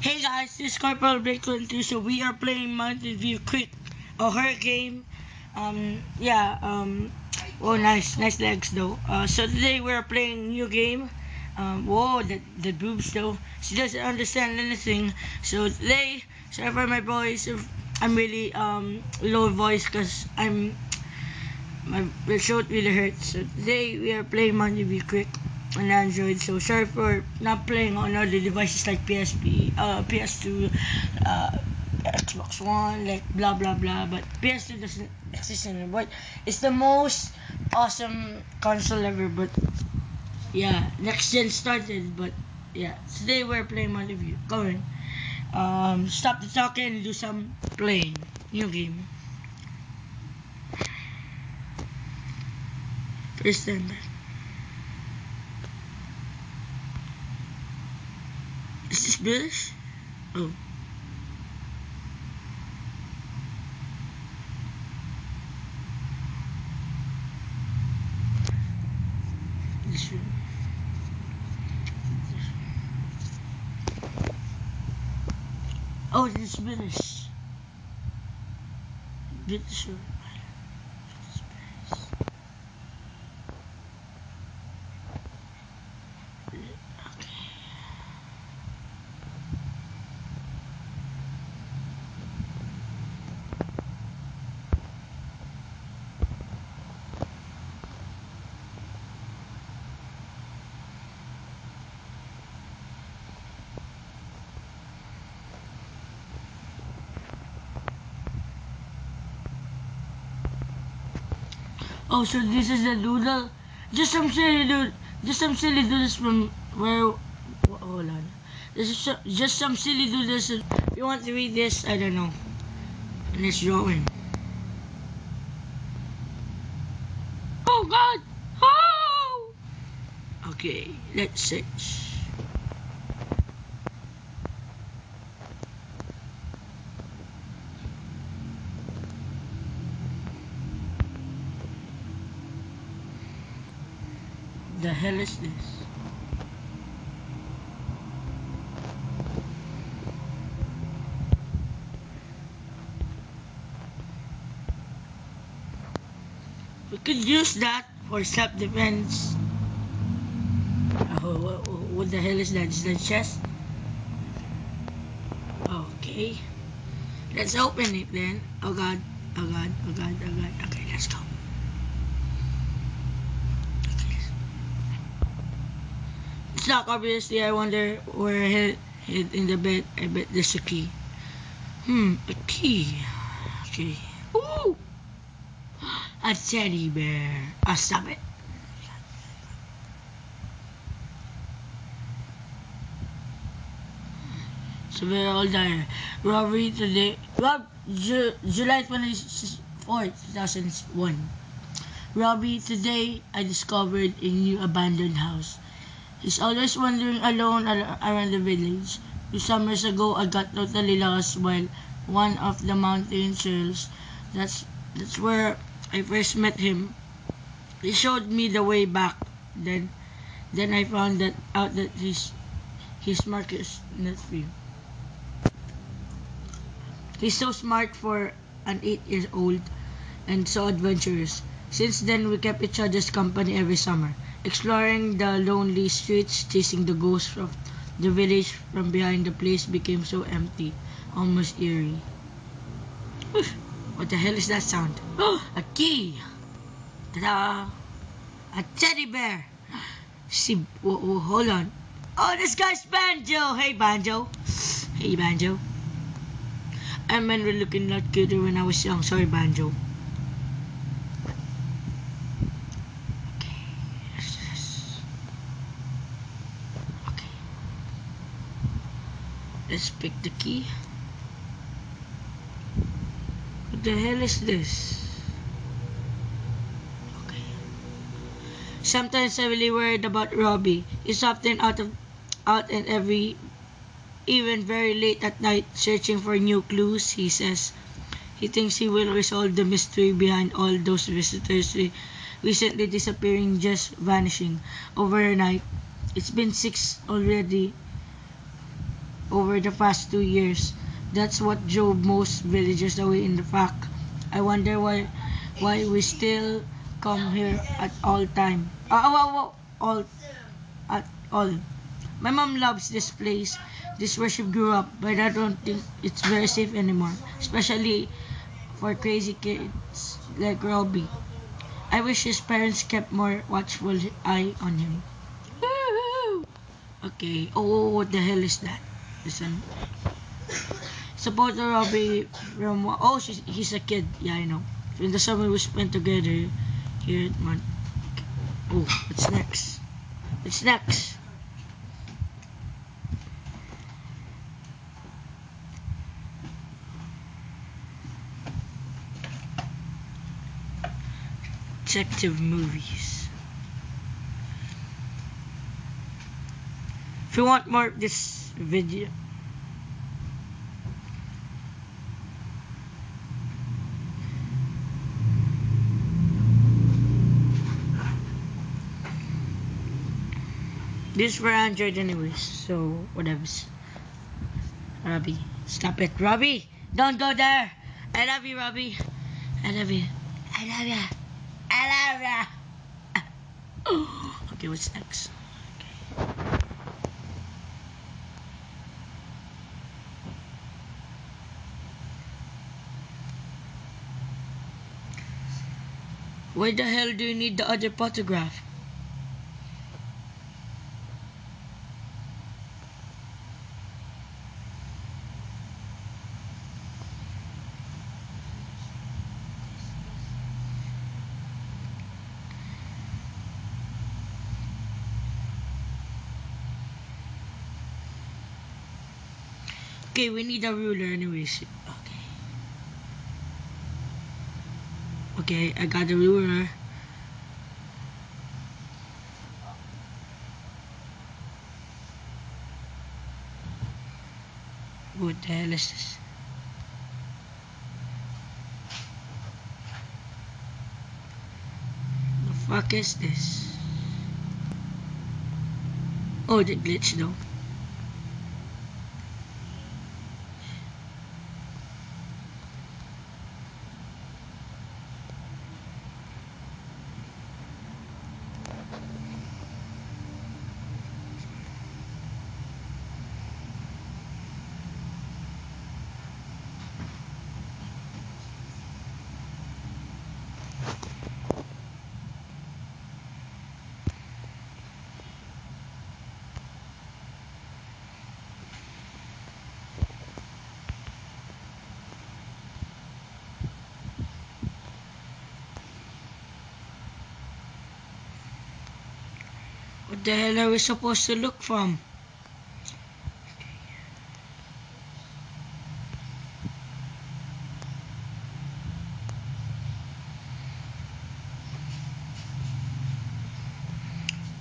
Hey guys, this is Corporal Break 22. So we are playing Mountain View Creek, a horror game. Oh, nice legs though. So today we're playing new game. Whoa, the boobs though. She doesn't understand anything. So today, sorry for my voice. If I'm really low voice because my throat really hurts. So today we are playing Mountain View Creek on Android. So sorry for not playing on other devices like PSP, PS2, Xbox One, like blah blah blah. But PS2 doesn't exist anymore. But it's the most awesome console ever. But yeah, next gen started. But yeah, today we're playing Mountain View. Go in. Stop the talking and do some playing. New game. First time back. Is this British? Oh. This one. Oh, this is British. British. Oh, so this is the doodle. Just some silly dude. Just some silly doodles from where? Hold on. This is just some silly doodles. If you want to read this, I don't know. And it's drawing. Oh God! Oh! Okay, let's search. The hell is this? We could use that for self-defense. Oh, what the hell is that? Is that chest? Okay. Let's open it then. Oh God. Oh God. Oh God. Oh God. Okay, let's go. It's not obviously. I wonder where I hid in the bed. I bet there's a key. A key. Okay. Ooh! A teddy bear. Stop it. So we're all there. Robbery today. July 24th, 2001. Robbery today. I discovered a new abandoned house. He's always wandering alone around the village. 2 summers ago, I got totally lost while one of the mountain trails. That's where I first met him. He showed me the way back. Then I found out that he's Marcus nephew. He's so smart for an 8-year-old and so adventurous. Since then, we kept each other's company every summer, exploring the lonely streets, chasing the ghosts of the village from behind. The place became so empty, almost eerie. What the hell is that sound? A key! Ta-da! A teddy bear! See, hold on. Oh, this guy's Banjo! Hey, Banjo. Hey, Banjo. I remember looking a lot cuter when I was young. Sorry, Banjo. Let's pick the key. What the hell is this? Okay. Sometimes I'm really worried about Robbie. He's often out and even very late at night searching for new clues. He says he thinks he will resolve the mystery behind all those visitors recently disappearing, just vanishing, overnight. It's been 6 already. over the past 2 years. That's what drove most villagers away in the pack. I wonder why we still come here at all time. All at all. My mom loves this place. This is where she grew up, but I don't think it's very safe anymore, especially for crazy kids like Robbie. I wish his parents kept more watchful eye on him. Woohoo! Okay. Oh, what the hell is that? Listen. Suppose Robbie from he's a kid. Yeah, I know. In the summer we spent together here at Mount. Oh, what's next? What's next? Detective movies. If you want more of this video, this is for Android anyways, so whatever. Robbie, stop it, Robbie! Don't go there. I love you, Robbie. I love you. I love you. I love you. Okay, what's next? Why the hell do you need the other photograph? Okay, we need a ruler anyways. Okay. Okay, I got the ruler. What the hell is this? The fuck is this? Oh, the glitch though. What the hell are we supposed to look from?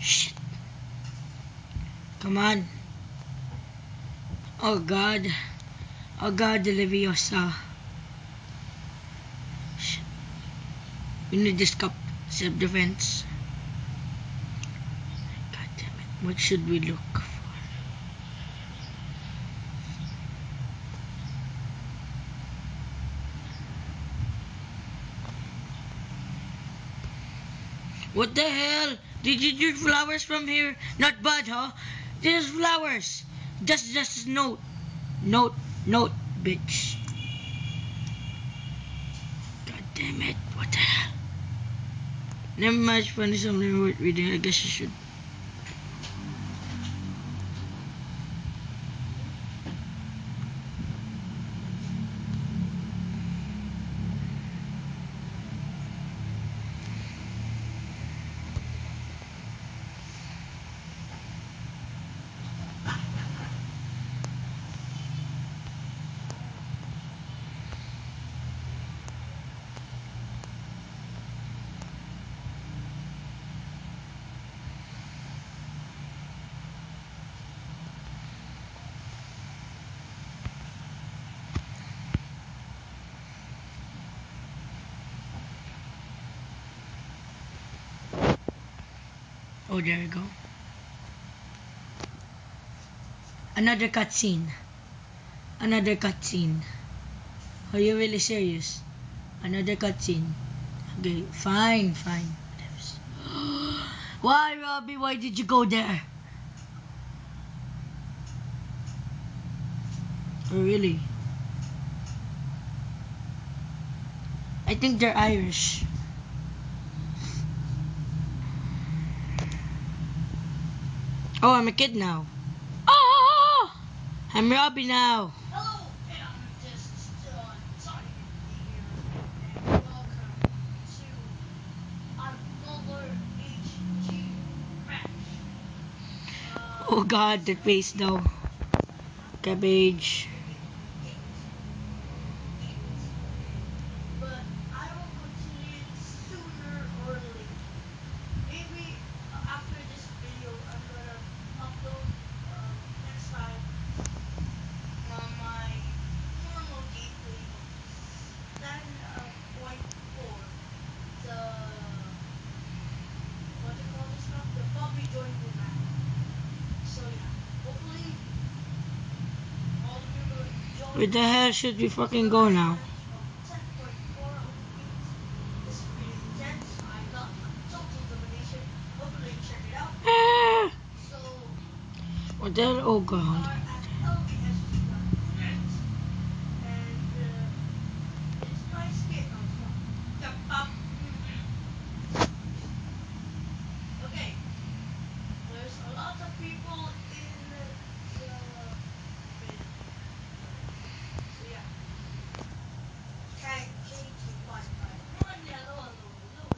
Shit. Come on. Oh god. Oh god, the Leviosa. Shit. We need this cup. Self-defense. God damn it. What should we look for? What the hell? Did you do flowers from here? Not bad, huh? There's flowers. Just note. Note, bitch. God damn it. What the hell? Never mind, funny something worth reading. I guess you should. Oh, there we go. Another cutscene. another cutscene. Are you really serious? Another cutscene. Okay, fine. Why, Robbie? Why did you go there? Oh, really? I think they're Irish. Oh, I'm a kid now. Oh! I'm Robbie now. Hello, and this is Sonic here, and welcome to another HG Crash. Oh God, that face though. Cabbage. But I will continue it sooner or later. Maybe after this video, I'm gonna upload next time my normal gameplay of 10.4. The what do you call this map? The Bobby Joyful map. So yeah, hopefully all of you will enjoy. Where the hell should we fucking go now? 10.4 of it. This is pretty intense. I got total domination. Hopefully check it out. So What the hell? Oh we God. are at lbsg.net, and it's my skit. Oh, come on. Okay, there's a lot of people in the video. So yeah, KT551. Hello.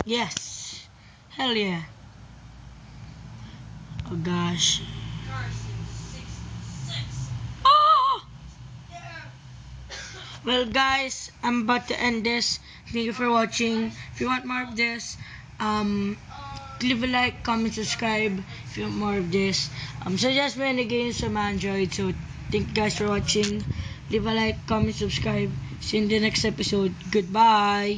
Yes. Hell yeah. Oh gosh. Carson 66. Oh! There. Well guys, I'm about to end this. Thank you for watching. If you want more of this, leave a like, comment, subscribe if you want more of this. Suggest me any games from Android. So thank you guys for watching. Leave a like, comment, subscribe. See you in the next episode. Goodbye.